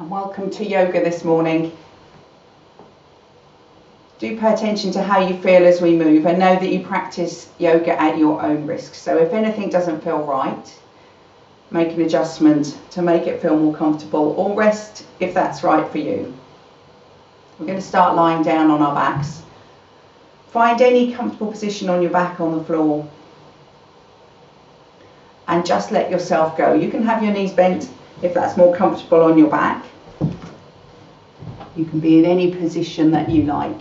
and welcome to yoga this morning. Do pay attention to how you feel as we move and know that you practice yoga at your own risk. So if anything doesn't feel right, make an adjustment to make it feel more comfortable, or rest if that's right for you. We're going to start lying down on our backs. Find any comfortable position on your back on the floor and just let yourself go. You can have your knees bent if that's more comfortable on your back. You can be in any position that you like.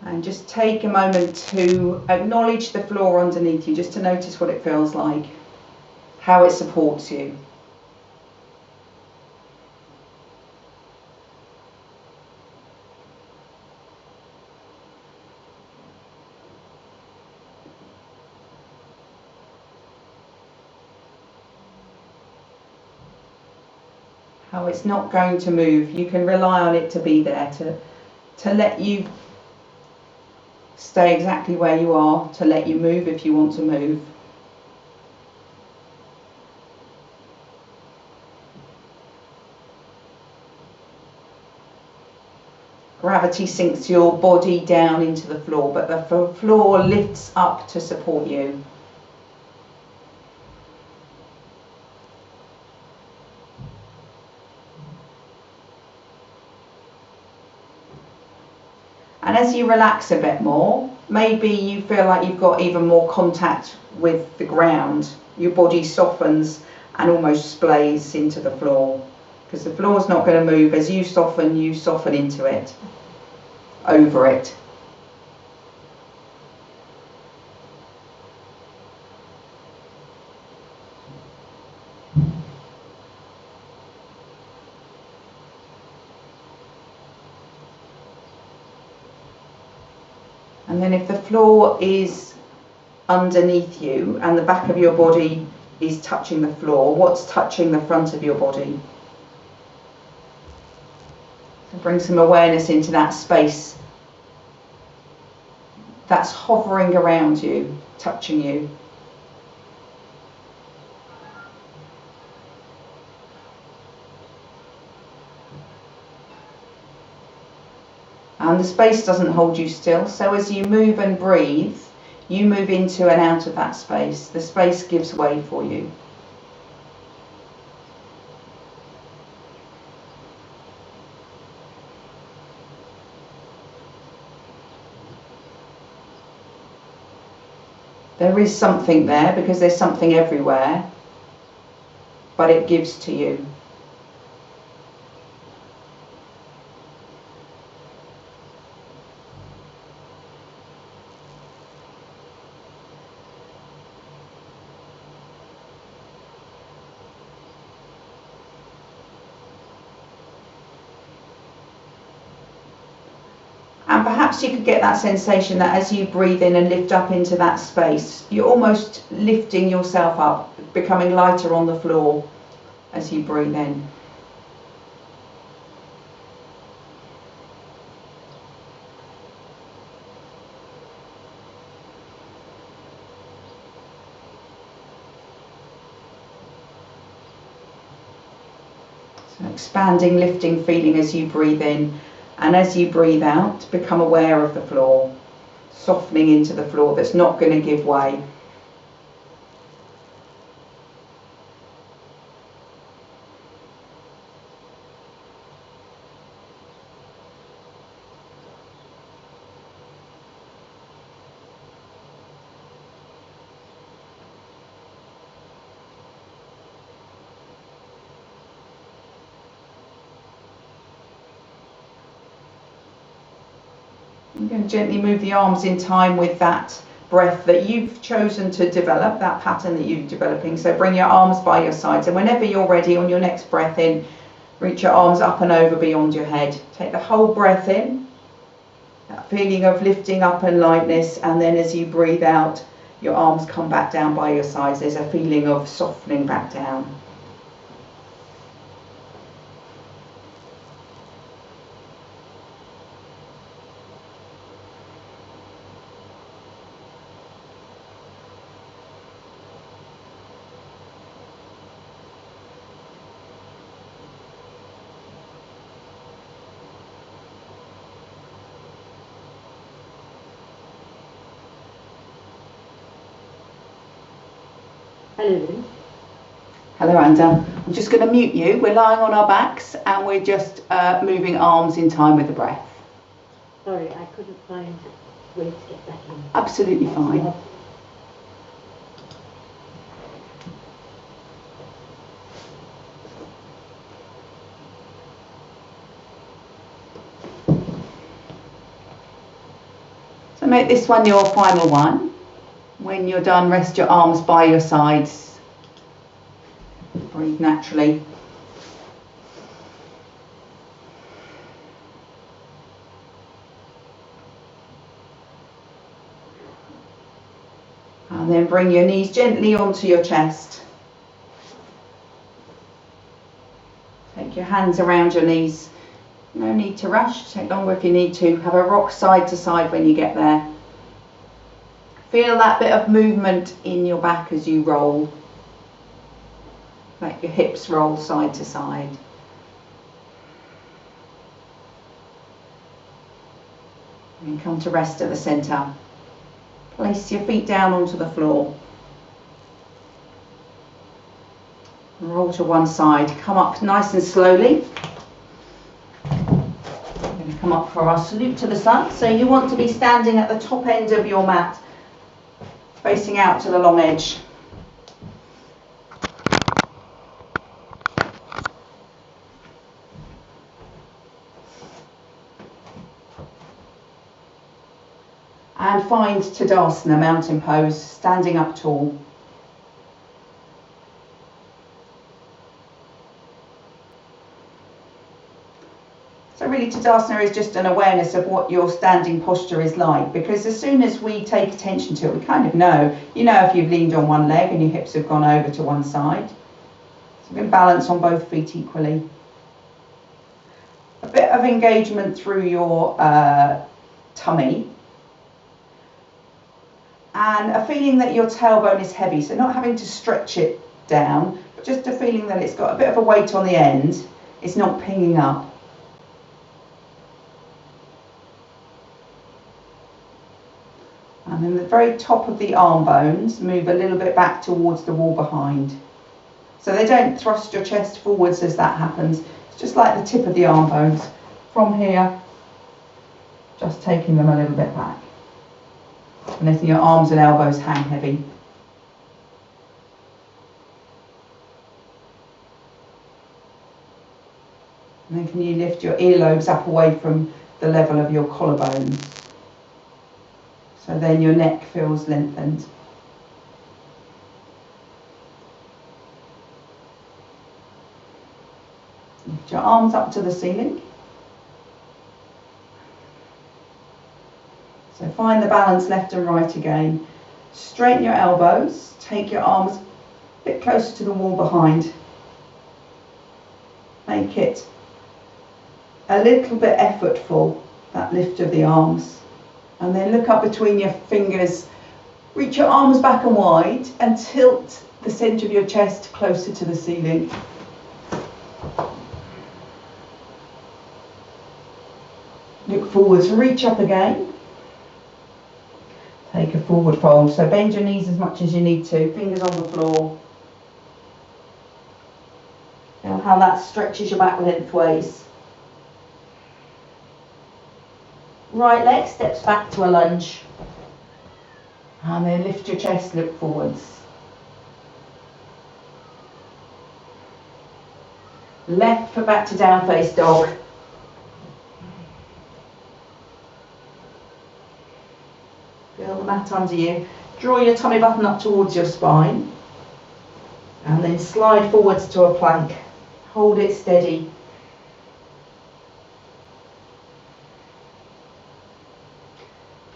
And just take a moment to acknowledge the floor underneath you, just to notice what it feels like, how it supports you. How it's not going to move. You can rely on it to be there, to let you stay exactly where you are, to let you move if you want to move. Gravity sinks your body down into the floor, but the floor lifts up to support you. And as you relax a bit more, maybe you feel like you've got even more contact with the ground. Your body softens and almost splays into the floor, because the floor's not going to move. As you soften into it, over it. And then if the floor is underneath you and the back of your body is touching the floor, what's touching the front of your body? So bring some awareness into that space that's hovering around you, touching you. And the space doesn't hold you still, so as you move and breathe, you move into and out of that space. The space gives way for you. There is something there, because there's something everywhere, but it gives to you. And perhaps you could get that sensation that as you breathe in and lift up into that space, you're almost lifting yourself up, becoming lighter on the floor as you breathe in. So expanding, lifting feeling as you breathe in. And as you breathe out, become aware of the floor, softening into the floor that's not going to give way. You can gently move the arms in time with that breath that you've chosen to develop, that pattern that you're developing. So bring your arms by your sides, and whenever you're ready, on your next breath in, reach your arms up and over beyond your head. Take the whole breath in, that feeling of lifting up and lightness, and then as you breathe out, your arms come back down by your sides. There's a feeling of softening back down. Hello, Lynn. Hello, Anda. I'm just going to mute you. We're lying on our backs and we're just moving arms in time with the breath. Sorry, I couldn't find a way to get back in. Absolutely fine. Yeah. So make this one your final one. When you're done, rest your arms by your sides. Breathe naturally. And then bring your knees gently onto your chest. Take your hands around your knees. No need to rush, take longer if you need to. Have a rock side to side when you get there. Feel that bit of movement in your back as you roll. Let your hips roll side to side. And come to rest at the centre. Place your feet down onto the floor. Roll to one side. Come up nice and slowly. We're going to come up for our salute to the sun. So you want to be standing at the top end of your mat, facing out to the long edge. And find Tadasana, mountain pose, standing up tall. So really Tadasana is just an awareness of what your standing posture is like, because as soon as we take attention to it, we kind of know. You know if you've leaned on one leg and your hips have gone over to one side. So we're going to balance on both feet equally. A bit of engagement through your tummy. And a feeling that your tailbone is heavy, so not having to stretch it down, but just a feeling that it's got a bit of a weight on the end. It's not pinging up. And then the very top of the arm bones move a little bit back towards the wall behind. So they don't thrust your chest forwards as that happens. It's just like the tip of the arm bones. From here, just taking them a little bit back. And letting your arms and elbows hang heavy. And then can you lift your earlobes up away from the level of your collarbones? So then your neck feels lengthened. Lift your arms up to the ceiling. So find the balance left and right again. Straighten your elbows. Take your arms a bit closer to the wall behind. Make it a little bit effortful, that lift of the arms. And then look up between your fingers. Reach your arms back and wide and tilt the centre of your chest closer to the ceiling. Look forwards, reach up again. Take a forward fold, so bend your knees as much as you need to, fingers on the floor. Feel how that stretches your back lengthways. Right leg steps back to a lunge. And then lift your chest, look forwards. Left foot back to down face dog. Feel the mat under you. Draw your tummy button up towards your spine. And then slide forwards to a plank. Hold it steady.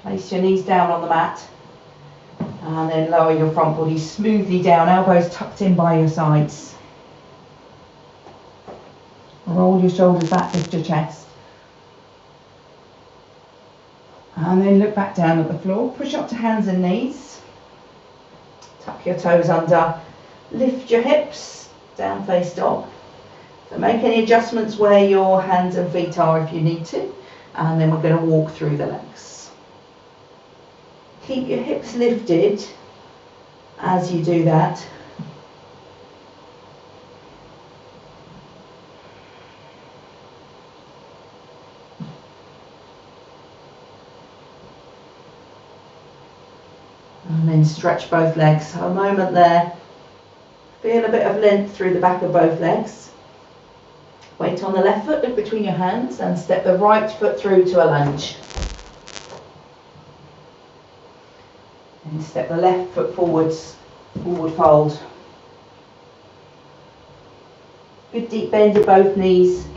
Place your knees down on the mat. And then lower your front body smoothly down, elbows tucked in by your sides. Roll your shoulders back, lift your chest. And then look back down at the floor. Push up to hands and knees. Tuck your toes under. Lift your hips, down face dog. So make any adjustments where your hands and feet are if you need to. And then we're going to walk through the legs. Keep your hips lifted as you do that. stretch both legs. So a moment there. Feel a bit of length through the back of both legs. Weight on the left foot, look between your hands and step the right foot through to a lunge. And step the left foot forwards, forward fold. Good deep bend of both knees,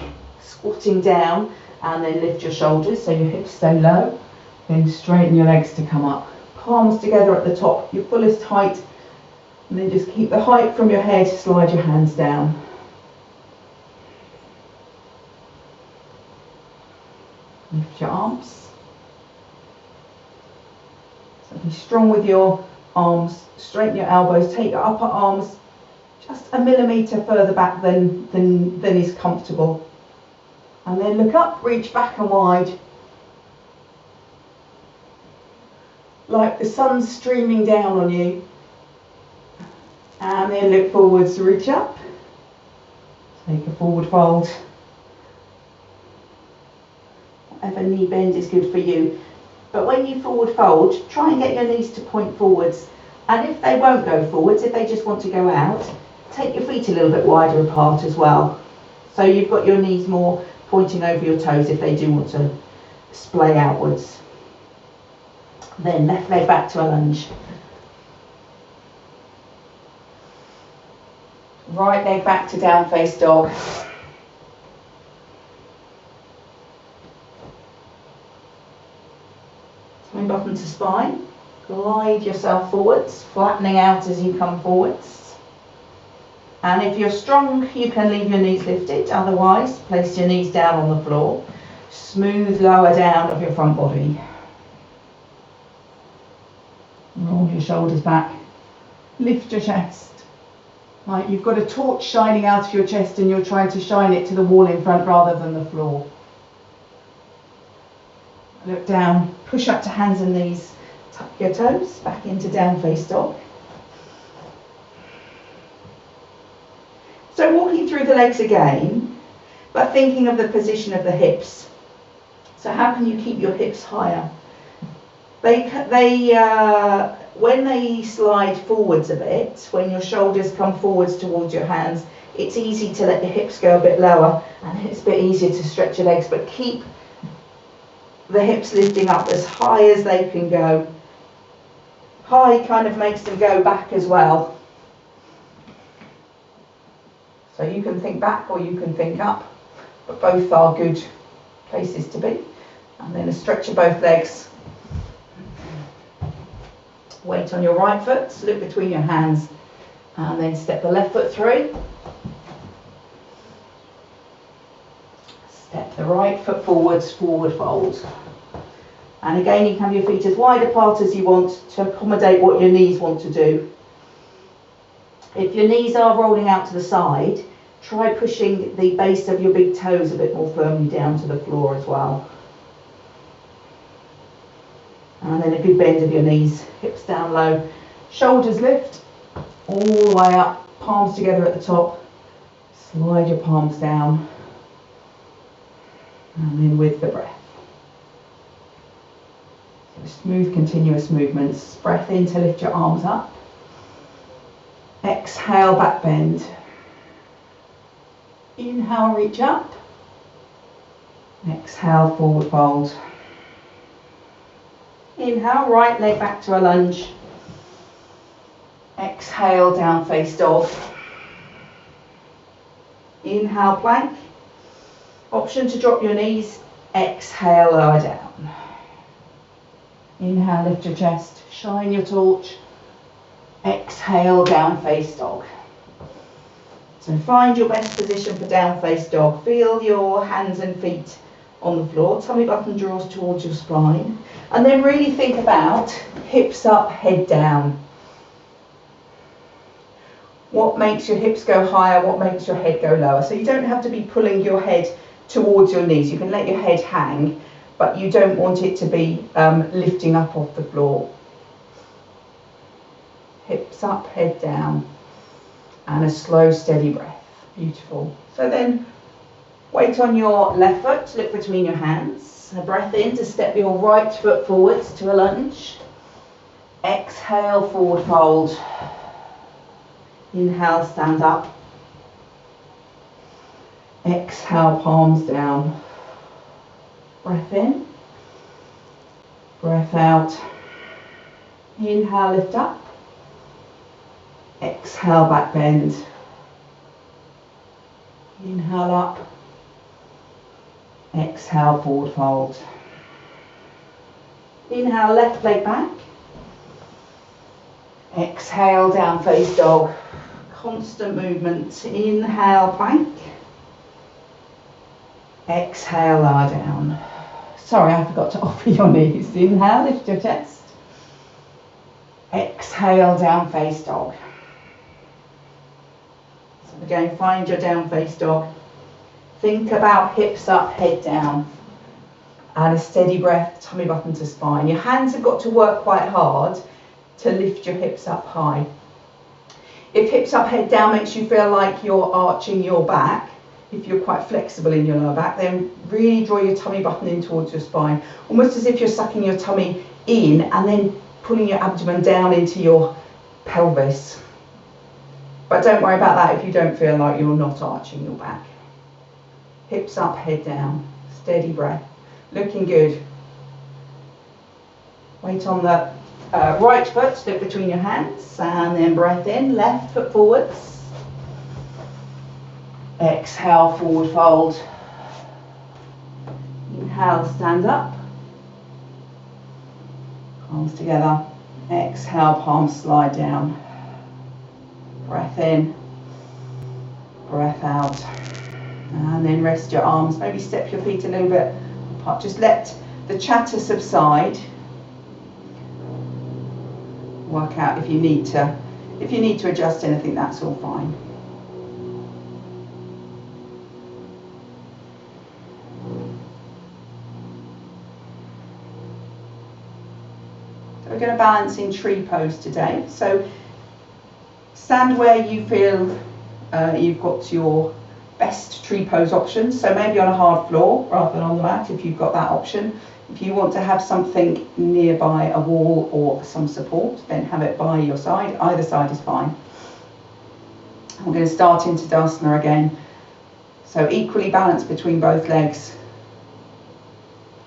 squatting down, and then lift your shoulders so your hips stay low. Then straighten your legs to come up. Palms together at the top, your fullest height. And then just keep the height from your head, slide your hands down. Lift your arms. So be strong with your arms, straighten your elbows, take your upper arms just a millimetre further back than is comfortable. And then look up, reach back and wide. Like the sun's streaming down on you. And then look forwards, reach up. Take a forward fold. Whatever knee bend is good for you. But when you forward fold, try and get your knees to point forwards. And if they won't go forwards, if they just want to go out, take your feet a little bit wider apart as well. So you've got your knees more pointing over your toes if they do want to splay outwards. Then left leg back to a lunge. Right leg back to down face dog. Tummy button to spine. Glide yourself forwards, flattening out as you come forwards. And if you're strong, you can leave your knees lifted. Otherwise, place your knees down on the floor. Smooth lower down of your front body. Roll your shoulders back. Lift your chest. Right, you've got a torch shining out of your chest and you're trying to shine it to the wall in front rather than the floor. Look down, push up to hands and knees. Tuck your toes back into down face dog. So walking through the legs again, but thinking of the position of the hips. So how can you keep your hips higher? When they slide forwards a bit, when your shoulders come forwards towards your hands, it's easy to let your hips go a bit lower and it's a bit easier to stretch your legs, but keep the hips lifting up as high as they can go. High kind of makes them go back as well. So you can think back or you can think up, but both are good places to be. And then a stretch of both legs. Weight on your right foot, look between your hands, and then step the left foot through. Step the right foot forwards, forward fold. And again, you can have your feet as wide apart as you want to accommodate what your knees want to do. If your knees are rolling out to the side, try pushing the base of your big toes a bit more firmly down to the floor as well. And then a good bend of your knees, hips down low, shoulders lift, all the way up, palms together at the top, slide your palms down, and then with the breath. So smooth, continuous movements. Breath in to lift your arms up. Exhale, back bend. Inhale, reach up. Exhale, forward fold. Inhale, right leg back to a lunge. Exhale, down face dog. Inhale, plank. Option to drop your knees. Exhale, lower down. Inhale, lift your chest. Shine your torch. Exhale, down face dog. So find your best position for down face dog. Feel your hands and feet on the floor. Tummy button draws towards your spine. And then really think about hips up, head down. What makes your hips go higher? What makes your head go lower? So you don't have to be pulling your head towards your knees. You can let your head hang, but you don't want it to be lifting up off the floor. Hips up, head down. And a slow, steady breath. Beautiful. So then weight on your left foot, look between your hands. A breath in to step your right foot forwards to a lunge. Exhale, forward fold. Inhale, stand up. Exhale, palms down. Breath in. Breath out. Inhale, lift up. Exhale, back bend. Inhale up. Exhale, forward fold. Inhale, left leg back. Exhale, down face dog. Constant movement. Inhale, plank. Exhale, lie down. Sorry, I forgot to offer your knees. Inhale, lift your chest. Exhale, down face dog. So again, find your down face dog. Think about hips up, head down. And a steady breath, tummy button to spine. Your hands have got to work quite hard to lift your hips up high. If hips up, head down makes you feel like you're arching your back, if you're quite flexible in your lower back, then really draw your tummy button in towards your spine, almost as if you're sucking your tummy in and then pulling your abdomen down into your pelvis. But don't worry about that if you don't feel like you're not arching your back. Hips up, head down, steady breath, looking good. Weight on the right foot, slip between your hands, and then breath in, left foot forwards. Exhale, forward fold. Inhale, stand up. Palms together. Exhale, palms slide down. Breath in. Breath out. And then rest your arms. Maybe step your feet a little bit apart. Just let the chatter subside. Work out if you need to adjust anything, that's all fine. So we're going to balance in tree pose today. So stand where you feel you've got your best tree pose options. So maybe on a hard floor rather than on the mat if you've got that option. If you want to have something nearby a wall or some support, then have it by your side. Either side is fine. We're going to start into Tadasana again. So equally balanced between both legs.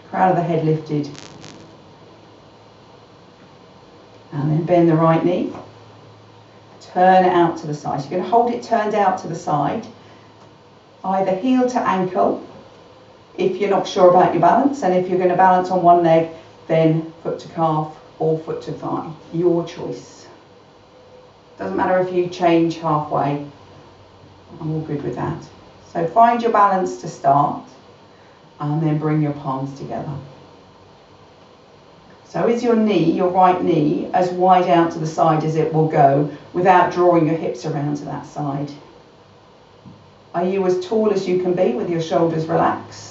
Crown of the head lifted. And then bend the right knee. Turn it out to the side. So you're going to hold it turned out to the side. Either heel to ankle, if you're not sure about your balance, and if you're going to balance on one leg, then foot to calf or foot to thigh, your choice. Doesn't matter if you change halfway, I'm all good with that. So find your balance to start, and then bring your palms together. So is your knee, your right knee, as wide out to the side as it will go, without drawing your hips around to that side? Are you as tall as you can be with your shoulders relaxed?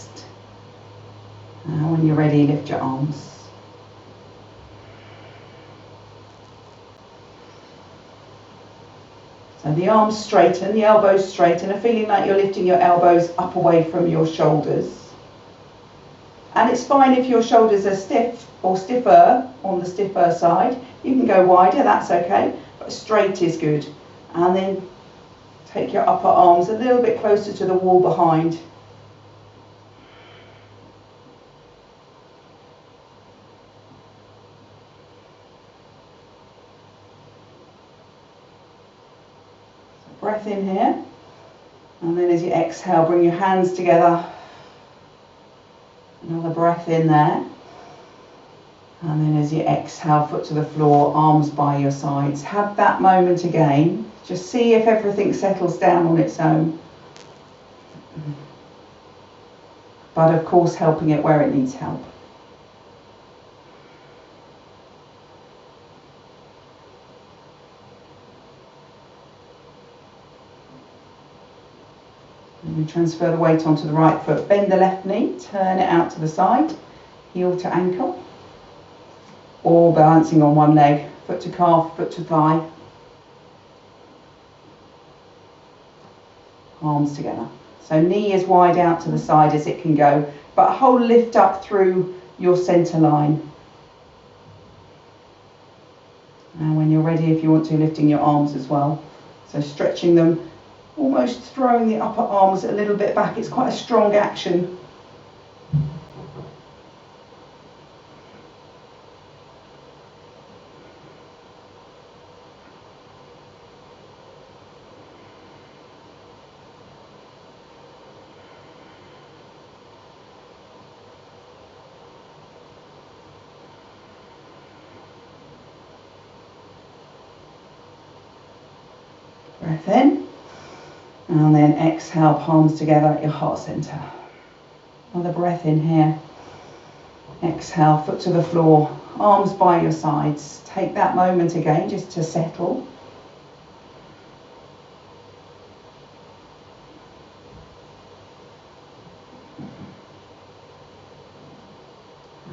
When you're ready, lift your arms. So the arms straighten, the elbows straighten, and feeling like you're lifting your elbows up away from your shoulders. And it's fine if your shoulders are stiff or stiffer on the stiffer side. You can go wider, that's okay, but straight is good. And then take your upper arms a little bit closer to the wall behind. Breath in here, and then as you exhale, bring your hands together. Another breath in there, and then as you exhale, foot to the floor, arms by your sides. Have that moment again. Just see if everything settles down on its own. But of course, helping it where it needs help. We transfer the weight onto the right foot, bend the left knee, turn it out to the side, heel to ankle, or balancing on one leg, foot to calf, foot to thigh, arms together. So knee as wide out to the side as it can go, but a whole lift up through your centre line. you're ready, if you want to, lifting your arms as well. So stretching them, almost throwing the upper arms a little bit back. It's quite a strong action. Breath in, and then exhale, palms together at your heart center. Another breath in here. Exhale, foot to the floor, arms by your sides. Take that moment again just to settle.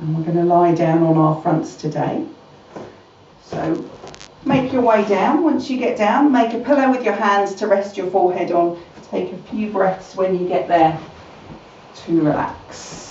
And we're going to lie down on our fronts today. So make your way down. Once you get down, make a pillow with your hands to rest your forehead on. Take a few breaths when you get there to relax.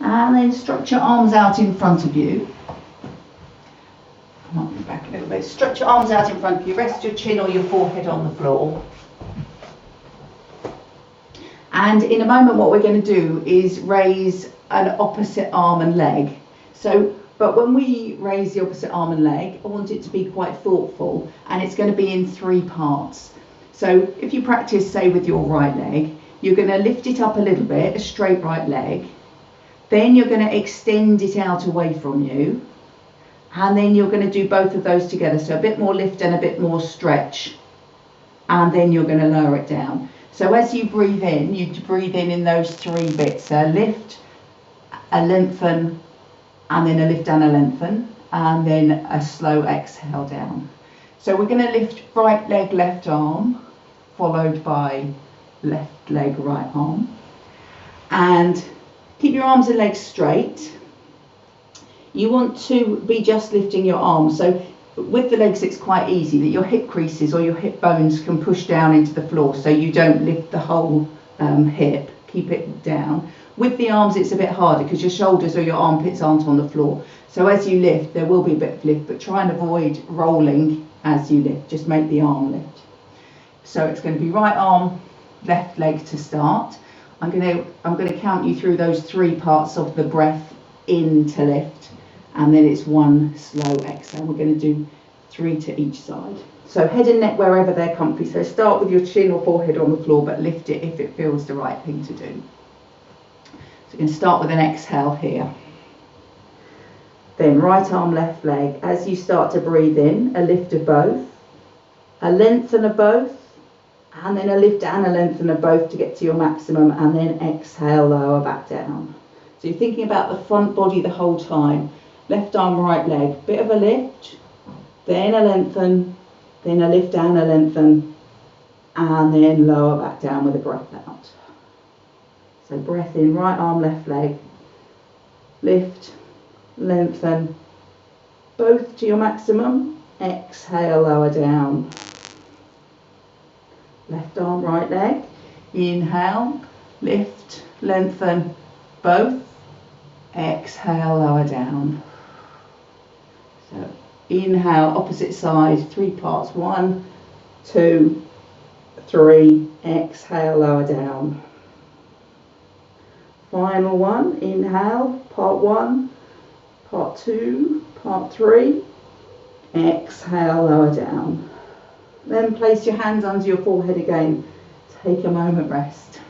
And then stretch your arms out in front of you. Come on, back a little bit. Stretch your arms out in front of you. Rest your chin or your forehead on the floor. And in a moment, what we're going to do is raise an opposite arm and leg. But when we raise the opposite arm and leg, I want it to be quite thoughtful, and it's going to be in 3 parts. So if you practice, say, with your right leg, you're going to lift it up a little bit, a straight right leg. Then you're going to extend it out away from you. And then you're going to do both of those together. So a bit more lift and a bit more stretch. And then you're going to lower it down. So as you breathe in those 3 bits. A lift, a lengthen, and then a lift and a lengthen. And then a slow exhale down. So we're going to lift right leg, left arm, followed by left leg, right arm. And keep your arms and legs straight. You want to be just lifting your arms. So with the legs, it's quite easy that your hip creases or your hip bones can push down into the floor, so you don't lift the whole hip. Keep it down. With the arms, it's a bit harder because your shoulders or your armpits aren't on the floor. So as you lift, there will be a bit of lift, but try and avoid rolling as you lift. Just make the arm lift. So it's going to be right arm, left leg to start. I'm going to count you through those 3 parts of the breath in to lift, and then it's 1 slow exhale. We're going to do 3 to each side. So head and neck wherever they're comfy. So start with your chin or forehead on the floor, but lift it if it feels the right thing to do. So we're going to start with an exhale here. Then right arm, left leg. As you start to breathe in, a lift of both, a lengthen of both, and then a lift and a lengthen of both to get to your maximum, and then exhale, lower back down. So you're thinking about the front body the whole time. Left arm, right leg, bit of a lift, then a lengthen, then a lift and a lengthen, and then lower back down with a breath out. So breath in, right arm, left leg, lift, lengthen, both to your maximum, exhale, lower down. Left arm, right leg, inhale, lift, lengthen, both, exhale, lower down. So inhale, opposite side, 3 parts, 1, 2, 3, exhale, lower down. Final one, inhale, part 1, part 2, part 3, exhale, lower down. Then place your hands under your forehead again. Take a moment rest.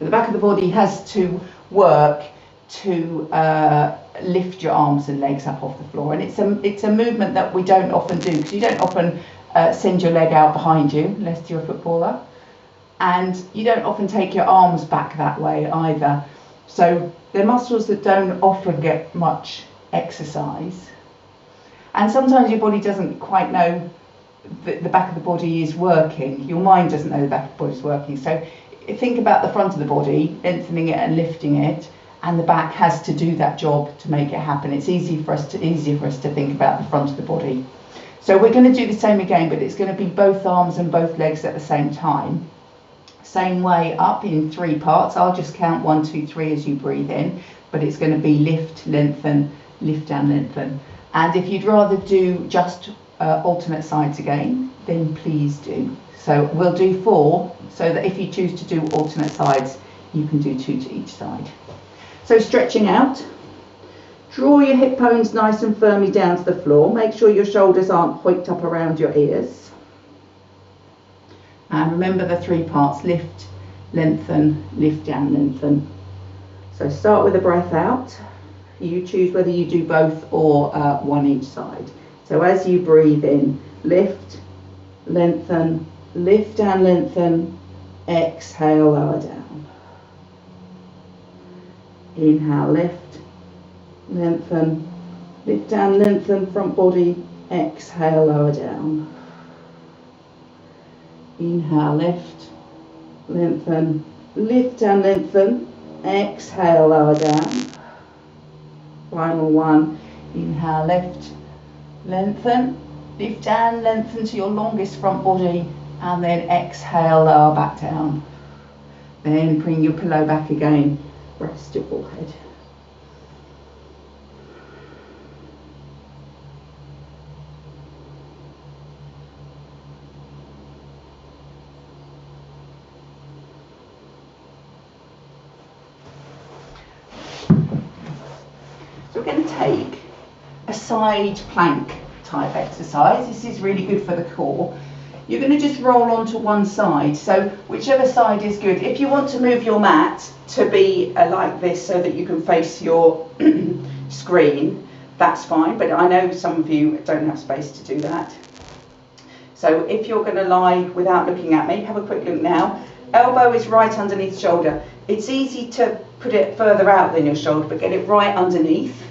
But the back of the body has to work to lift your arms and legs up off the floor, and it's a movement that we don't often do, because you don't often send your leg out behind you unless you're a footballer, and you don't often take your arms back that way either. So they're muscles that don't often get much exercise, and sometimes your body doesn't quite know that the back of the body is working. Your mind doesn't know the back of the body is working. So think about the front of the body, lengthening it and lifting it, and the back has to do that job to make it happen. It's easier for us to think about the front of the body. So we're going to do the same again, but it's going to be both arms and both legs at the same time. Same way up in 3 parts. I'll just count 1, 2, 3 as you breathe in, but it's going to be lift, lengthen, lift and lengthen. And if you'd rather do just alternate sides again, then please do. So we'll do 4, so that if you choose to do alternate sides, you can do 2 to each side. So stretching out, draw your hip bones nice and firmly down to the floor. Make sure your shoulders aren't hoiked up around your ears. And remember the 3 parts: lift, lengthen, lift and lengthen. So start with a breath out. You choose whether you do both or one each side. So as you breathe in, lift, lengthen, lift and lengthen, exhale, lower down. Inhale, lift, lengthen, lift and lengthen, front body, exhale, lower down. Inhale, lift, lengthen, lift and lengthen, exhale, lower down. Final one. Inhale, lift, lengthen, lift and lengthen to your longest front body, and then exhale, lower back down. Then bring your pillow back again, rest your forehead. So we're going to take a side plank type exercise. This is really good for the core. You're going to just roll onto one side, so whichever side is good. If you want to move your mat to be like this so that you can face your screen, that's fine, but I know some of you don't have space to do that. So if you're going to lie without looking at me, have a quick look now. Elbow is right underneath shoulder. It's easy to put it further out than your shoulder, but get it right underneath,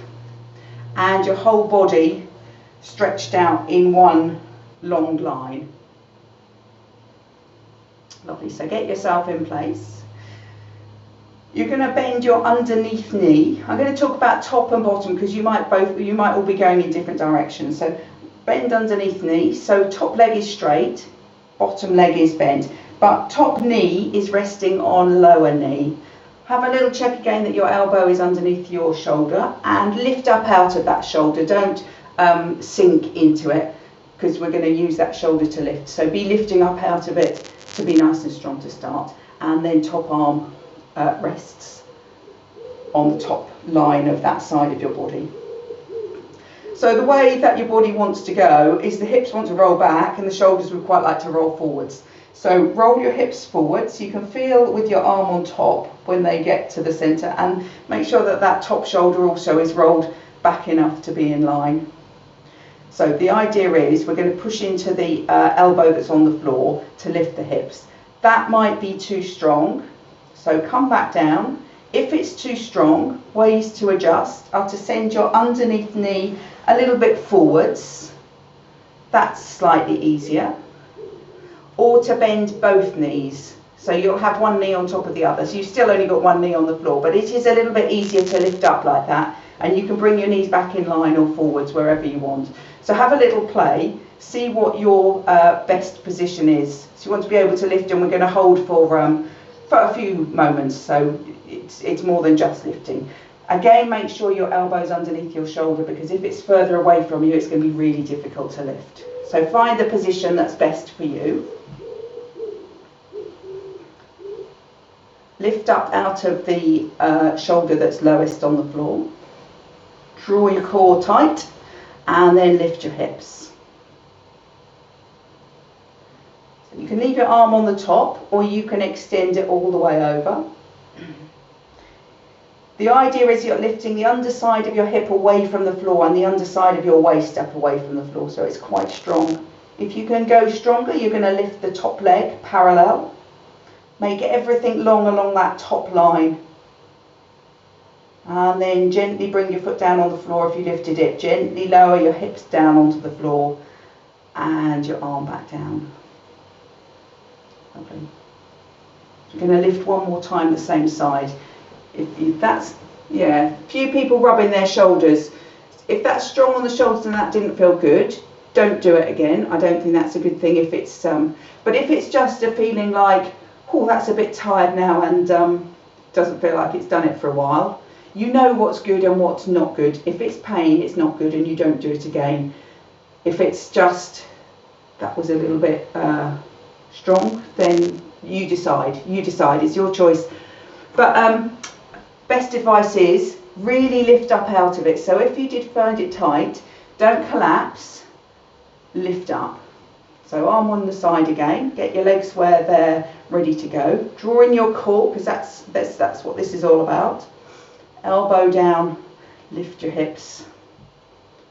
and your whole body stretched out in one long line. Lovely. So get yourself in place. You're going to bend your underneath knee. I'm going to talk about top and bottom because you might all be going in different directions. So bend underneath knee. So top leg is straight, bottom leg is bent, but top knee is resting on lower knee. Have a little check again that your elbow is underneath your shoulder, and lift up out of that shoulder. Don't sink into it, because we're going to use that shoulder to lift. So be lifting up out of it to be nice and strong to start. And then top arm rests on the top line of that side of your body. So the way that your body wants to go is the hips want to roll back and the shoulders would quite like to roll forwards. So roll your hips forwards. You can feel with your arm on top when they get to the centre, and make sure that that top shoulder also is rolled back enough to be in line. So the idea is we're going to push into the elbow that's on the floor to lift the hips. That might be too strong, so come back down. If it's too strong, ways to adjust are to send your underneath knee a little bit forwards. That's slightly easier. Or to bend both knees. So you'll have one knee on top of the other. So you've still only got one knee on the floor, but it is a little bit easier to lift up like that. And you can bring your knees back in line or forwards, wherever you want. So have a little play, see what your best position is. So you want to be able to lift, and we're going to hold for a few moments, so it's more than just lifting. Again, make sure your elbow's underneath your shoulder, because if it's further away from you, it's going to be really difficult to lift. So find the position that's best for you. Lift up out of the shoulder that's lowest on the floor. Draw your core tight, and then lift your hips. So you can leave your arm on the top, or you can extend it all the way over. The idea is you're lifting the underside of your hip away from the floor and the underside of your waist up away from the floor, so it's quite strong. If you can go stronger, you're going to lift the top leg parallel. Make everything long along that top line. And then gently bring your foot down on the floor if you lifted it. Gently lower your hips down onto the floor and your arm back down. Lovely. You're going to lift one more time the same side. If that's, yeah, few people rubbing their shoulders. If that's strong on the shoulders and that didn't feel good, don't do it again. I don't think that's a good thing if it's, but if it's just a feeling like, oh, that's a bit tired now and doesn't feel like it's done it for a while, you know what's good and what's not good. If it's pain, it's not good and you don't do it again. If it's just, that was a little bit strong, then you decide, it's your choice. But best advice is really lift up out of it. So if you did find it tight, don't collapse, lift up. So arm on the side again, get your legs where they're ready to go. Draw in your core, because that's what this is all about. Elbow down, lift your hips.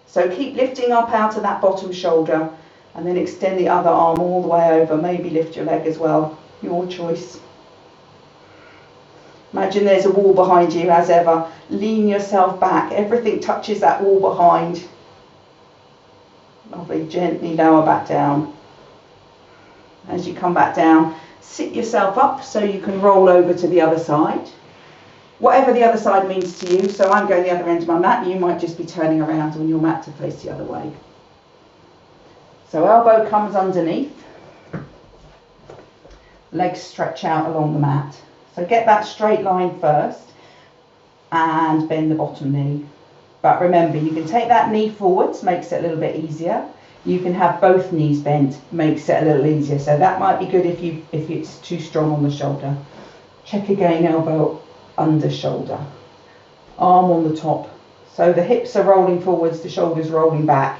So keep lifting up out of that bottom shoulder and then extend the other arm all the way over. Maybe lift your leg as well, your choice. Imagine there's a wall behind you as ever. Lean yourself back. Everything touches that wall behind. Lovely. Gently lower back down. As you come back down, sit yourself up so you can roll over to the other side. Whatever the other side means to you. So I'm going the other end of my mat. You might just be turning around on your mat to face the other way. So elbow comes underneath. Legs stretch out along the mat. So get that straight line first and bend the bottom knee. But remember, you can take that knee forwards, makes it a little bit easier. You can have both knees bent, makes it a little easier. So that might be good if it's too strong on the shoulder. Check again, elbow under shoulder. Arm on the top. So the hips are rolling forwards, the shoulders rolling back.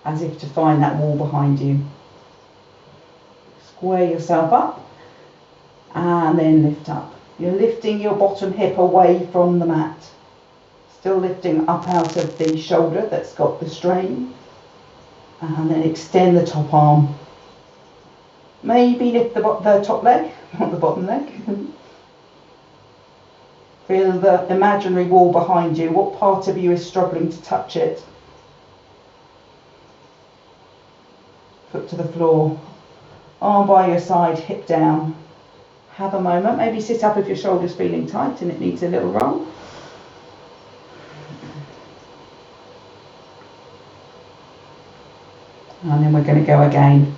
As if to find that wall behind you. Square yourself up. And then lift up. You're lifting your bottom hip away from the mat. Still lifting up out of the shoulder that's got the strain. And then extend the top arm. Maybe lift the top leg, not the bottom leg. Feel the imaginary wall behind you. What part of you is struggling to touch it? Foot to the floor. Arm by your side, hip down. Have a moment, maybe sit up if your shoulder's feeling tight and it needs a little roll. And then we're going to go again.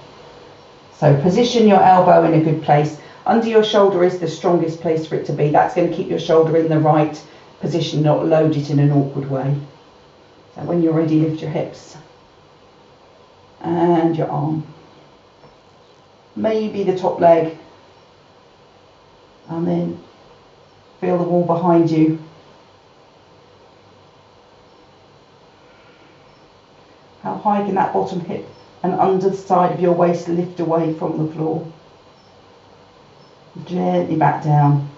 So position your elbow in a good place. Under your shoulder is the strongest place for it to be. That's going to keep your shoulder in the right position, not load it in an awkward way. So when you're ready, lift your hips and your arm. Maybe the top leg. And then feel the wall behind you. How high can that bottom hip and underside of your waist lift away from the floor? Gently back down.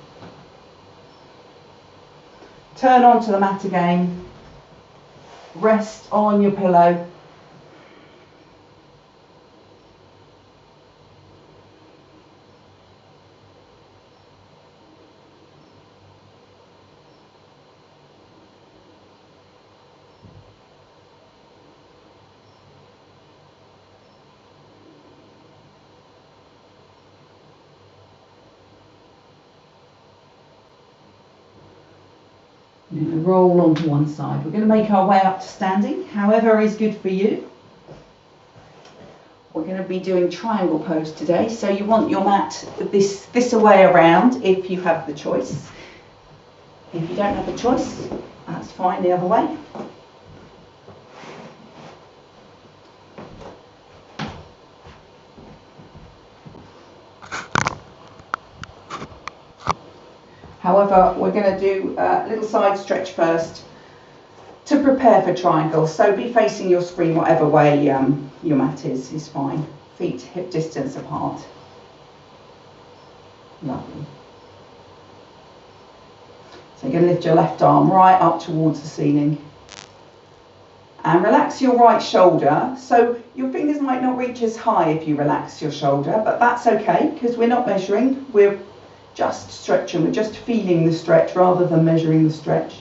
Turn onto the mat again. Rest on your pillow. We're going to roll onto one side. We're going to make our way up to standing, however is good for you. We're going to be doing triangle pose today, so you want your mat this way around if you have the choice. If you don't have the choice, that's fine the other way. However, we're going to do a little side stretch first to prepare for triangle. So be facing your screen whatever way your mat is fine. Feet hip distance apart. Lovely. So you're going to lift your left arm right up towards the ceiling. And relax your right shoulder. So your fingers might not reach as high if you relax your shoulder, but that's okay because we're not measuring. We're just stretching. We're just feeling the stretch rather than measuring the stretch.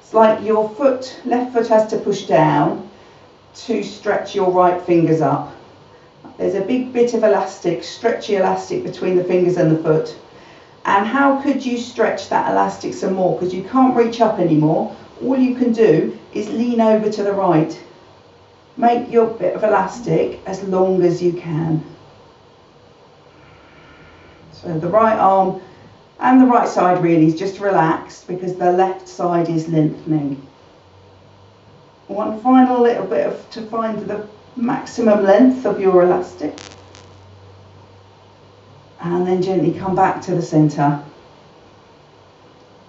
It's like your foot, left foot has to push down to stretch your right fingers up. There's a big bit of elastic, stretchy elastic between the fingers and the foot. And how could you stretch that elastic some more? Because you can't reach up anymore. All you can do is lean over to the right. Make your bit of elastic as long as you can. So the right arm and the right side really is just relaxed because the left side is lengthening. One final little bit to find the maximum length of your elastic. And then gently come back to the centre.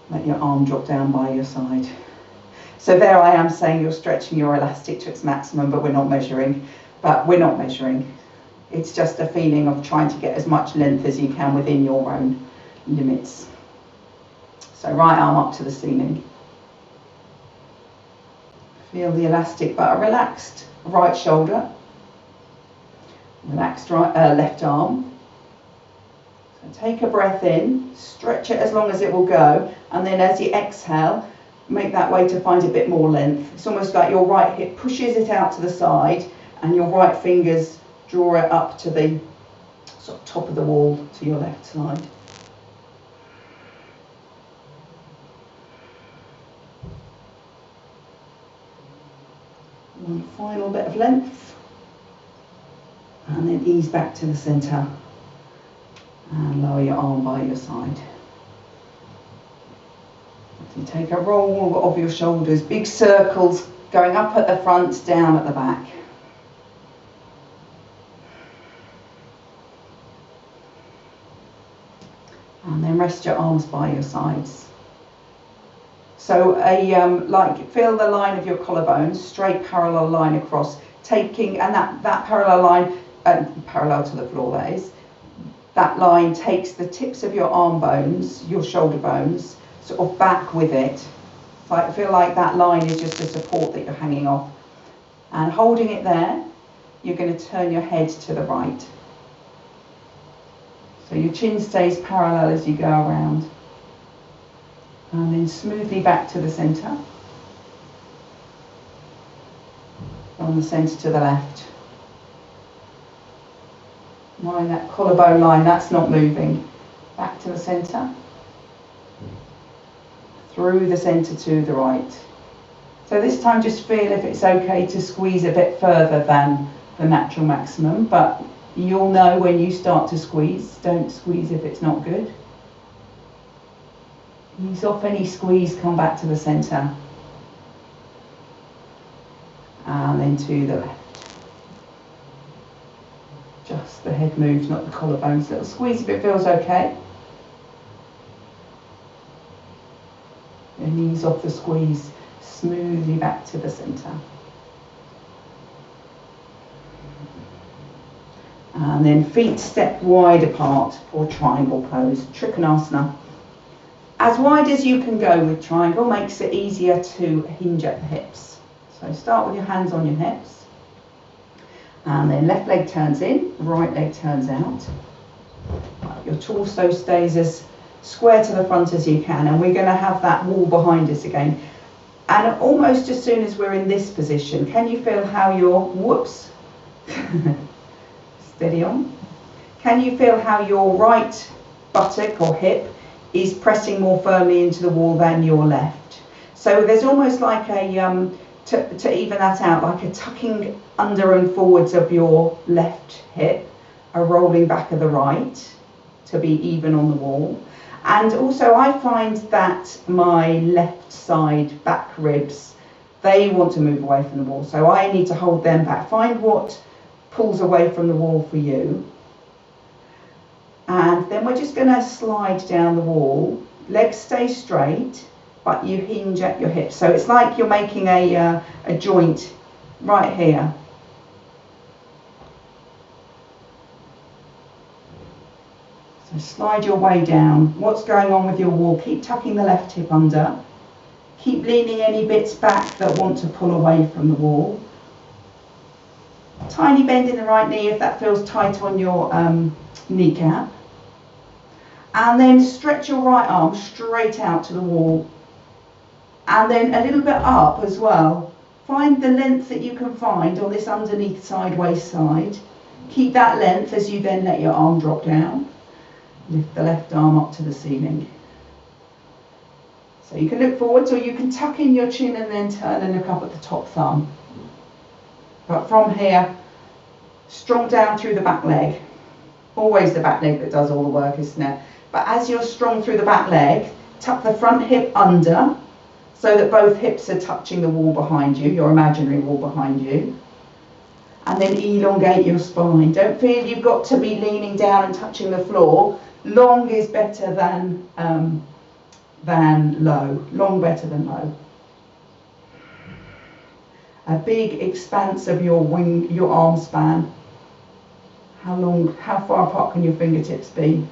Let your arm drop down by your side. So there I am saying you're stretching your elastic to its maximum, but we're not measuring. It's just a feeling of trying to get as much length as you can within your own limits. So right arm up to the ceiling. Feel the elastic, but a relaxed right shoulder. Relaxed left arm. So take a breath in, stretch it as long as it will go, and then as you exhale, make that way to find a bit more length. It's almost like your right hip pushes it out to the side and your right fingers draw it up to the sort of top of the wall to your left side. One final bit of length, and then ease back to the centre and lower your arm by your side. You take a roll of your shoulders, big circles going up at the front, down at the back. And then rest your arms by your sides. So like feel the line of your collarbones, straight parallel line across, taking, and that parallel line, parallel to the floor that is, that line takes the tips of your arm bones, your shoulder bones, sort of back with it. So I feel like that line is just a support that you're hanging off. And holding it there, you're going to turn your head to the right. So your chin stays parallel as you go around. And then smoothly back to the centre. From the centre to the left. Mind that collarbone line, that's not moving. Back to the centre. Through the centre to the right. So this time just feel if it's okay to squeeze a bit further than the natural maximum, but you'll know when you start to squeeze. Don't squeeze if it's not good. Ease off any squeeze, come back to the centre. And then to the left. Just the head moves, not the collarbones. Little squeeze if it feels okay. And ease off the squeeze, smoothly back to the centre. And then feet step wide apart for triangle pose, Trikonasana. As wide as you can go with triangle makes it easier to hinge at the hips. So start with your hands on your hips. And then left leg turns in, right leg turns out. Your torso stays as square to the front as you can, and we're going to have that wall behind us again. And almost as soon as we're in this position, can you feel how your, whoops, steady on. Can you feel how your right buttock or hip is pressing more firmly into the wall than your left? So there's almost like a, to even that out, like a tucking under and forwards of your left hip, a rolling back of the right to be even on the wall. And also I find that my left side back ribs, they want to move away from the wall. So I need to hold them back. Find what pulls away from the wall for you. And then we're just going to slide down the wall. Legs stay straight, but you hinge at your hips. So it's like you're making a joint right here. So Slide your way down. What's going on with your wall? Keep tucking the left hip under. Keep leaning any bits back that want to pull away from the wall. Tiny bend in the right knee if that feels tight on your kneecap. And then stretch your right arm straight out to the wall. And then a little bit up as well. Find the length that you can find on this underneath sideways side. Keep that length as you then let your arm drop down. Lift the left arm up to the ceiling. So you can look forwards, or you can tuck in your chin and then turn and look up at the top thumb. But from here, strong down through the back leg. Always the back leg that does all the work, isn't it? But as you're strong through the back leg, tuck the front hip under so that both hips are touching the wall behind you, your imaginary wall behind you. And then elongate your spine. Don't feel you've got to be leaning down and touching the floor. Long is better than low. Long better than low. A big expanse of your wing, your arm span. How far apart can your fingertips be?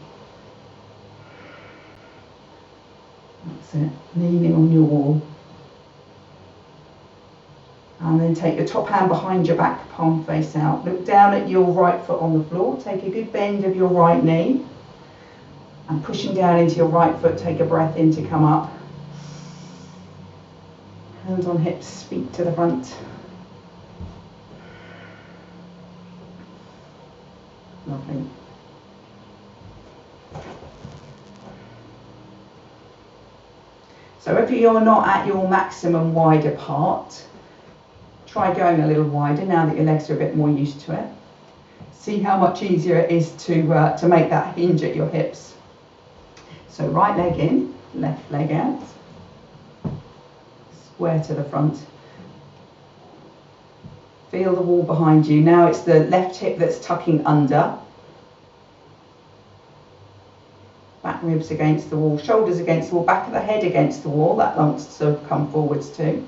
That's it. Leaning on your wall. And then take your top hand behind your back, palm face out. Look down at your right foot on the floor. Take a good bend of your right knee. And pushing down into your right foot, take a breath in to come up. Hands on hips, feet to the front. Lovely. So if you're not at your maximum wide apart, try going a little wider now that your legs are a bit more used to it. See how much easier it is to make that hinge at your hips. So right leg in, left leg out, square to the front. Feel the wall behind you. Now it's the left hip that's tucking under. Back ribs against the wall, shoulders against the wall, back of the head against the wall. That wants to come forwards too.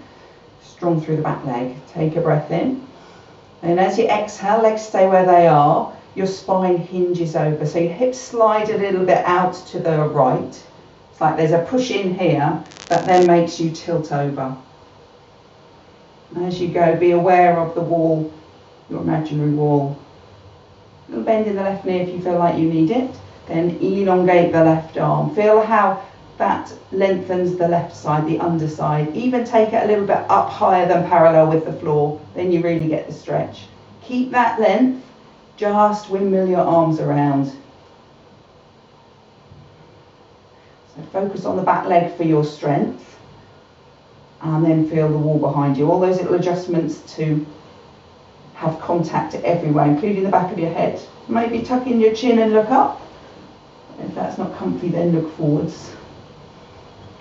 Strong through the back leg. Take a breath in. And as you exhale, legs stay where they are. Your spine hinges over. So your hips slide a little bit out to the right. It's like there's a push in here that then makes you tilt over. As you go, be aware of the wall, your imaginary wall. A little bend in the left knee if you feel like you need it. Then elongate the left arm. Feel how that lengthens the left side, the underside. Even take it a little bit up higher than parallel with the floor. Then you really get the stretch. Keep that length. Just windmill your arms around. So focus on the back leg for your strength. And then feel the wall behind you. All those little adjustments to have contact everywhere, including the back of your head. Maybe tuck in your chin and look up. If that's not comfy, then look forwards.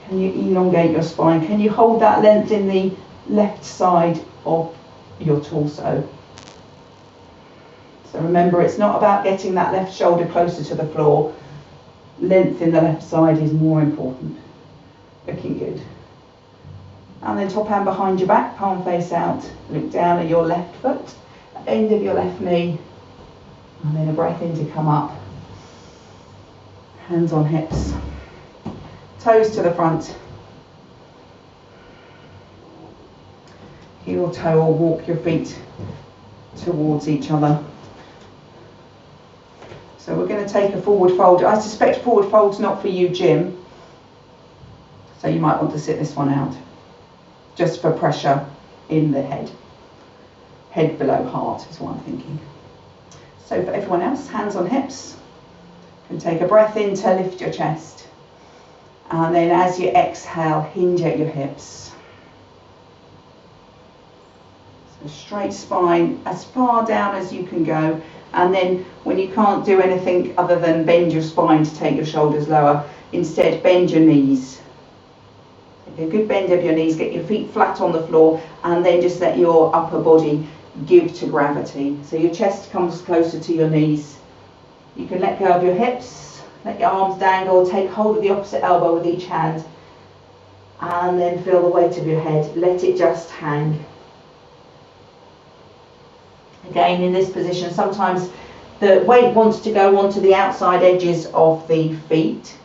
Can you elongate your spine? Can you hold that length in the left side of your torso? So remember, it's not about getting that left shoulder closer to the floor. Length in the left side is more important. Looking good. And then top hand behind your back, palm face out. Look down at your left foot, end of your left knee. And then a breath in to come up. Hands on hips. Toes to the front. Heel toe or walk your feet towards each other. So we're going to take a forward fold. I suspect forward fold's not for you, Jim. So you might want to sit this one out. Just for pressure in the head. Head below heart is what I'm thinking. So for everyone else, hands on hips. And take a breath in to lift your chest. And then as you exhale, hinge at your hips. So straight spine as far down as you can go. And then when you can't do anything other than bend your spine to take your shoulders lower, instead bend your knees. Take a good bend of your knees, get your feet flat on the floor, and then just let your upper body give to gravity. So your chest comes closer to your knees. You can let go of your hips, let your arms dangle, take hold of the opposite elbow with each hand, and then feel the weight of your head. Let it just hang. Again, in this position, sometimes The weight wants to go onto the outside edges of the feet.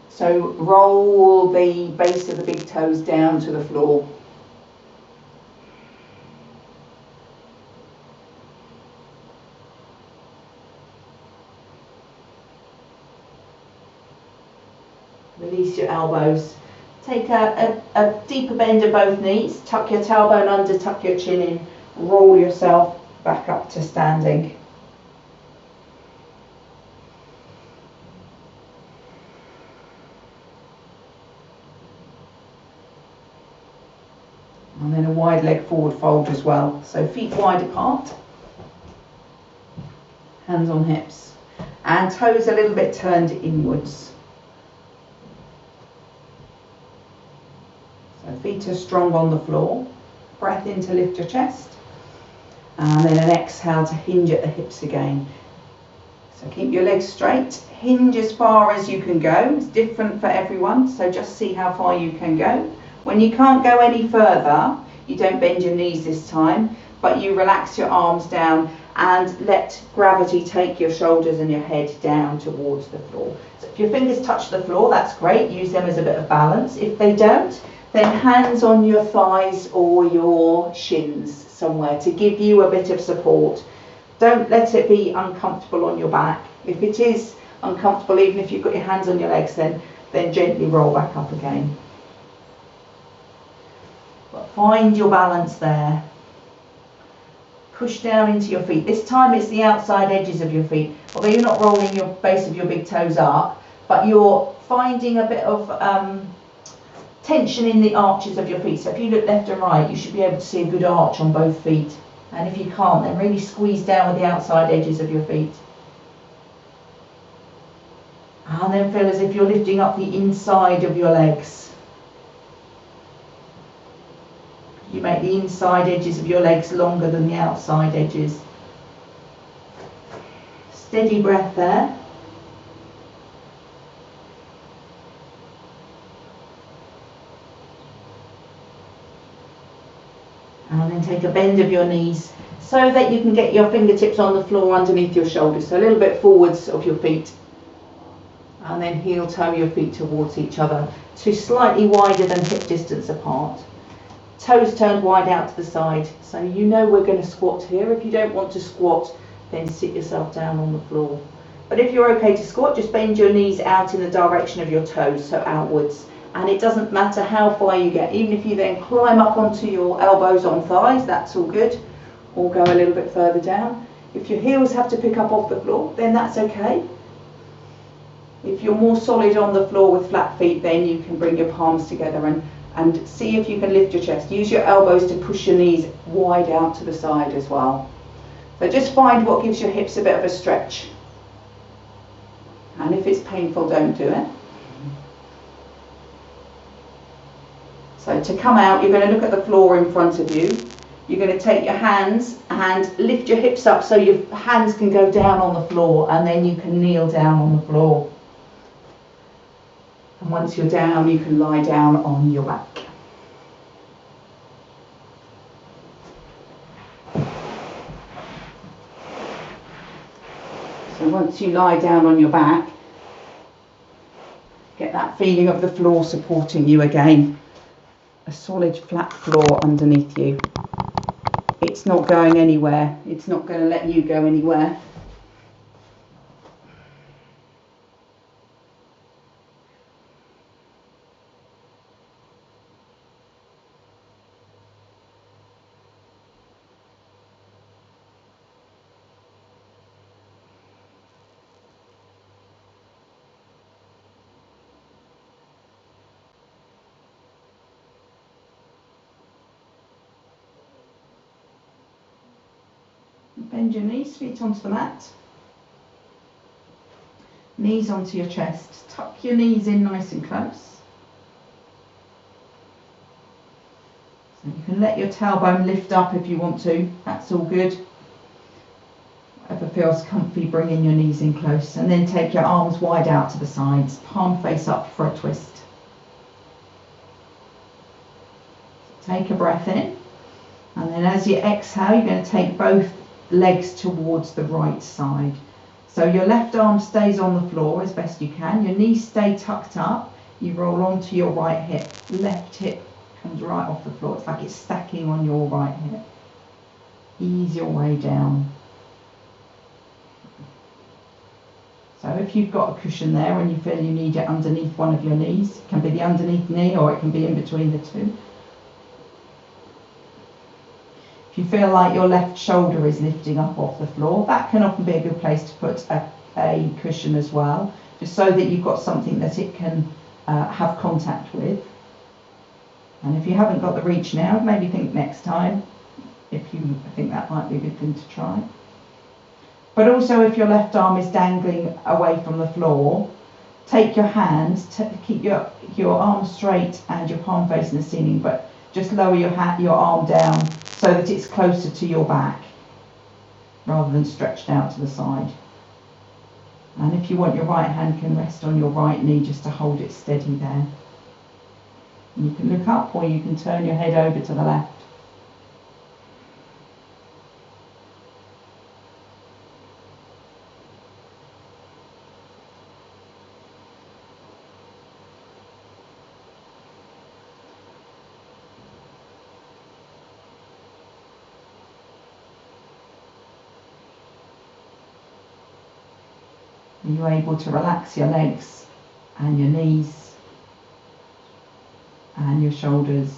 So roll the base of the big toes down to the floor. Release your elbows. Take a deeper bend of both knees. Tuck your tailbone under, tuck your chin in. Roll yourself back up to standing. And then a wide leg forward fold as well. So feet wide apart. Hands on hips. And toes a little bit turned inwards. So feet are strong on the floor. Breath in to lift your chest. And then an exhale to hinge at the hips again. So keep your legs straight. Hinge as far as you can go. It's different for everyone, so just see how far you can go. When you can't go any further, you don't bend your knees this time, but you relax your arms down and let gravity take your shoulders and your head down towards the floor. So if your fingers touch the floor, that's great. Use them as a bit of balance. If they don't, then hands on your thighs or your shins somewhere to give you a bit of support. Don't let it be uncomfortable on your back. If it is uncomfortable, even if you've got your hands on your legs, then gently roll back up again. But find your balance there. Push down into your feet. This time it's the outside edges of your feet. Although you're not rolling your base of your big toes up, but you're finding a bit of tension in the arches of your feet. So if you look left and right, you should be able to see a good arch on both feet. And if you can't, then really squeeze down with the outside edges of your feet. And then feel as if you're lifting up the inside of your legs. You make the inside edges of your legs longer than the outside edges. Steady breath there. And then take a bend of your knees so that you can get your fingertips on the floor underneath your shoulders. So a little bit forwards of your feet. And then heel toe your feet towards each other to slightly wider than hip distance apart. Toes turned wide out to the side. So you know we're going to squat here. If you don't want to squat, then sit yourself down on the floor. But if you're okay to squat, just bend your knees out in the direction of your toes, so outwards. And it doesn't matter how far you get. Even if you then climb up onto your elbows on thighs, that's all good. Or go a little bit further down. If your heels have to pick up off the floor, then that's okay. If you're more solid on the floor with flat feet, then you can bring your palms together and see if you can lift your chest. Use your elbows to push your knees wide out to the side as well. So just find what gives your hips a bit of a stretch. And if it's painful, don't do it. So to come out, you're going to look at the floor in front of you. You're going to take your hands and lift your hips up so your hands can go down on the floor, and then you can kneel down on the floor. And once you're down, you can lie down on your back. So once you lie down on your back, get that feeling of the floor supporting you again. A solid flat floor underneath you. It's not going anywhere. It's not going to let you go anywhere. Bend your knees, feet onto the mat. Knees onto your chest. Tuck your knees in nice and close. So you can let your tailbone lift up if you want to. That's all good. Whatever feels comfy, bringing your knees in close. And then take your arms wide out to the sides. Palm face up for a twist. Take a breath in. And then as you exhale, you're going to take both legs towards the right side. So your left arm stays on the floor as best you can. Your knees stay tucked up. You roll onto your right hip. Left hip comes right off the floor. It's like it's stacking on your right hip. Ease your way down. So if you've got a cushion there and you feel you need it underneath one of your knees, it can be the underneath knee or it can be in between the two. If you feel like your left shoulder is lifting up off the floor, that can often be a good place to put a cushion as well, just so that you've got something that it can have contact with. And if you haven't got the reach now, maybe think next time, if you think that might be a good thing to try. But also if your left arm is dangling away from the floor, take your hands, keep your arm straight and your palm facing the ceiling, but just lower your arm down so that it's closer to your back rather than stretched out to the side. And if you want, your right hand can rest on your right knee just to hold it steady there. And you can look up or you can turn your head over to the left. Are you able to relax your legs and your knees and your shoulders?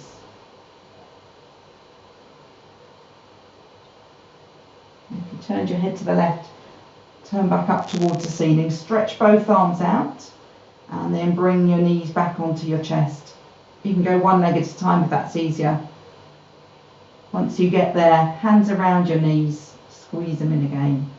If you turned your head to the left, turn back up towards the ceiling, stretch both arms out and then bring your knees back onto your chest. You can go one leg at a time if that's easier. Once you get there, hands around your knees, squeeze them in again.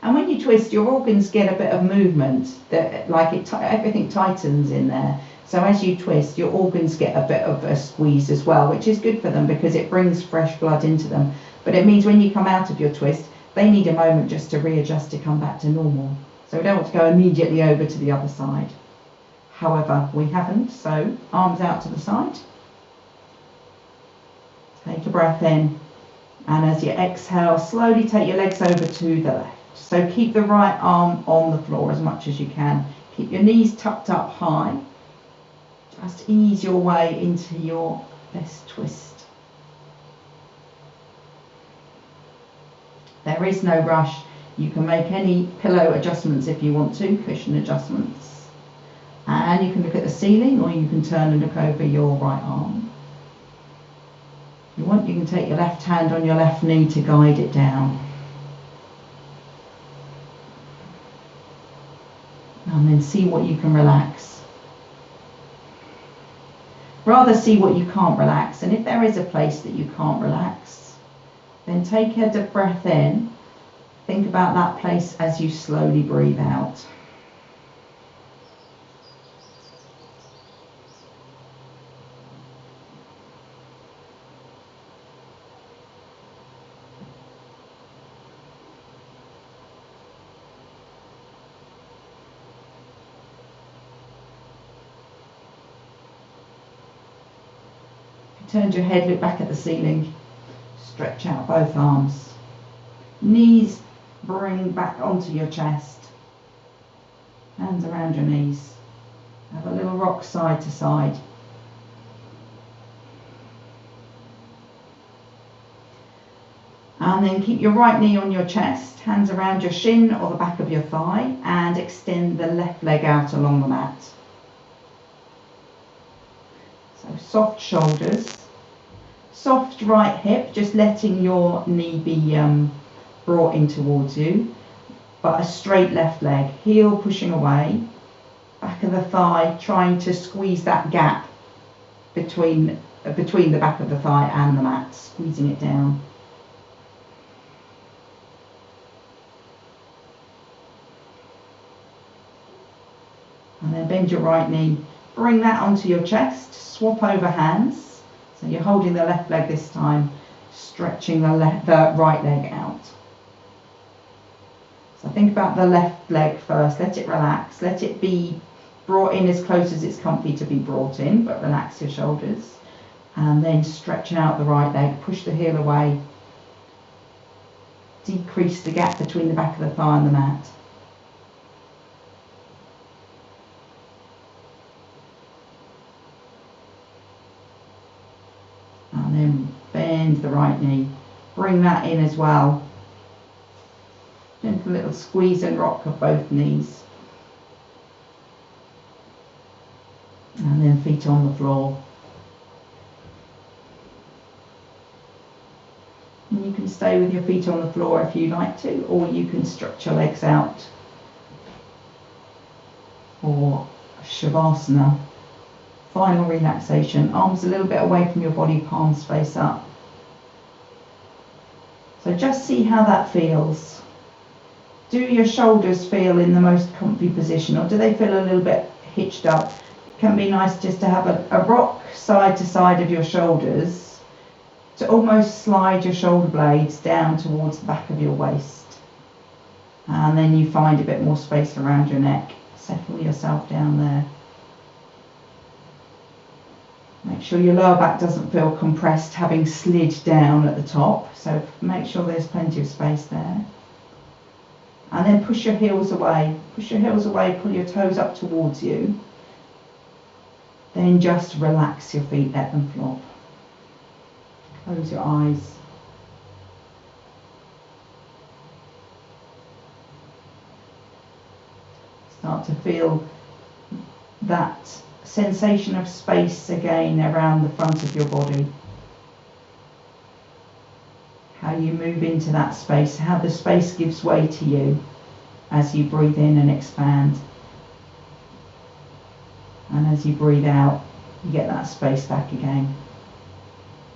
And when you twist, your organs get a bit of movement, everything tightens in there. So as you twist, your organs get a bit of a squeeze as well, which is good for them because it brings fresh blood into them. But it means when you come out of your twist, they need a moment just to readjust to come back to normal. So we don't want to go immediately over to the other side. However, we haven't, so arms out to the side. Take a breath in, and as you exhale, slowly take your legs over to the left. So keep the right arm on the floor as much as you can. Keep your knees tucked up high. Just ease your way into your best twist. There is no rush. You can make any pillow adjustments if you want to, cushion adjustments. And you can look at the ceiling or you can turn and look over your right arm. If you want, you can take your left hand on your left knee to guide it down. And then see what you can relax. Rather see what you can't relax. And if there is a place that you can't relax, then take a deep breath in. Think about that place as you slowly breathe out. Turn your head, look back at the ceiling, stretch out both arms. Knees bring back onto your chest. Hands around your knees. Have a little rock side to side. And then keep your right knee on your chest, hands around your shin or the back of your thigh, and extend the left leg out along the mat. So soft shoulders, soft right hip, just letting your knee be brought in towards you, but a straight left leg, heel pushing away, back of the thigh, trying to squeeze that gap between the back of the thigh and the mat, squeezing it down. And then bend your right knee, bring that onto your chest, swap over hands. So you're holding the left leg this time, stretching the right leg out. So think about the left leg first, let it relax, let it be brought in as close as it's comfy to be brought in, but relax your shoulders. And then stretch out the right leg, push the heel away, decrease the gap between the back of the thigh and the mat. And then bend the right knee, bring that in as well. Gentle little squeeze and rock of both knees. And then feet on the floor. And you can stay with your feet on the floor if you like to, or you can stretch your legs out for Shavasana. Final relaxation. Arms a little bit away from your body, palms face up. So just see how that feels. Do your shoulders feel in the most comfy position, or do they feel a little bit hitched up? It can be nice just to have a rock side to side of your shoulders, to almost slide your shoulder blades down towards the back of your waist. And then you find a bit more space around your neck. Settle yourself down there. Make sure your lower back doesn't feel compressed, having slid down at the top. So make sure there's plenty of space there. And then push your heels away. Push your heels away, pull your toes up towards you. Then just relax your feet, let them flop. Close your eyes. Start to feel that sensation of space again around the front of your body. How you move into that space, how the space gives way to you as you breathe in and expand. And as you breathe out, you get that space back again.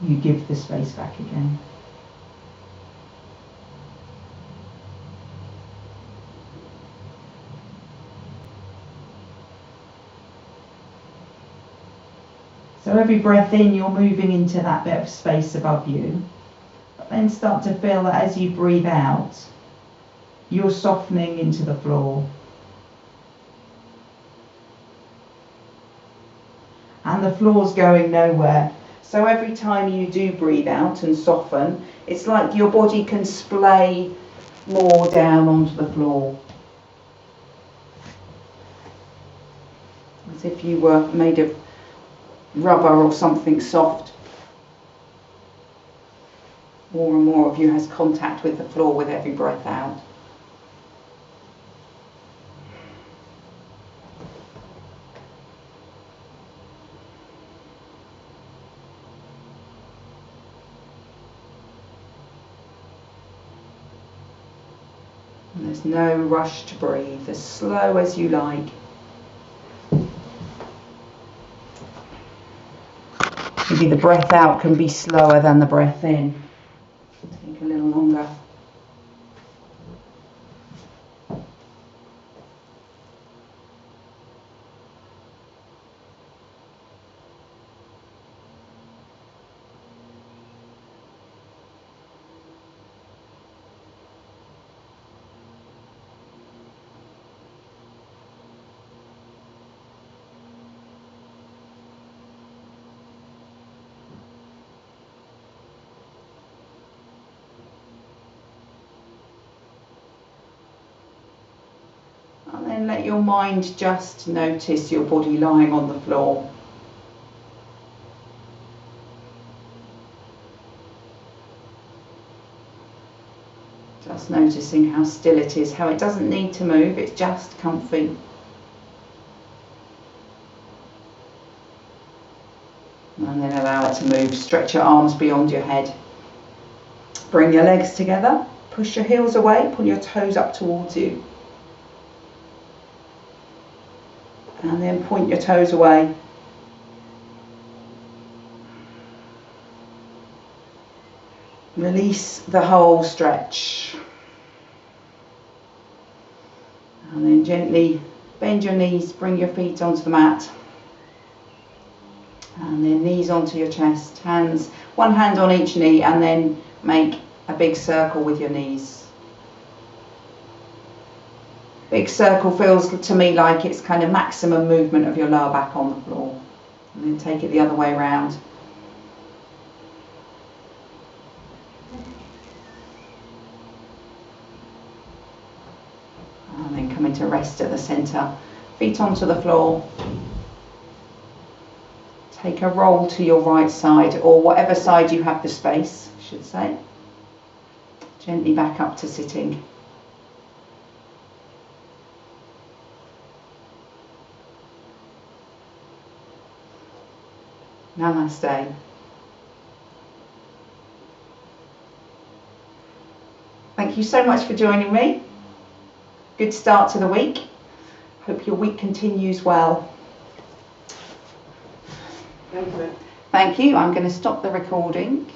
You give the space back again. So every breath in, you're moving into that bit of space above you. But then start to feel that as you breathe out, you're softening into the floor. And the floor's going nowhere. So every time you do breathe out and soften, it's like your body can splay more down onto the floor. As if you were made of rubber or something soft. More and more of you has contact with the floor with every breath out. And there's no rush to breathe, as slow as you like. Maybe the breath out can be slower than the breath in. Take a little longer. And then let your mind just notice your body lying on the floor. Just noticing how still it is, how it doesn't need to move, it's just comfy. And then allow it to move. Stretch your arms beyond your head. Bring your legs together, push your heels away, pull your toes up towards you. And then point your toes away. Release the whole stretch. And then gently bend your knees, bring your feet onto the mat. And then knees onto your chest, hands, one hand on each knee, and then make a big circle with your knees. Big circle feels to me like it's kind of maximum movement of your lower back on the floor. And then take it the other way around. And then come into rest at the centre. Feet onto the floor. Take a roll to your right side, or whatever side you have the space, I should say. Gently back up to sitting. Namaste. Thank you so much for joining me. Good start to the week. Hope your week continues well. Thank you. Thank you. I'm going to stop the recording.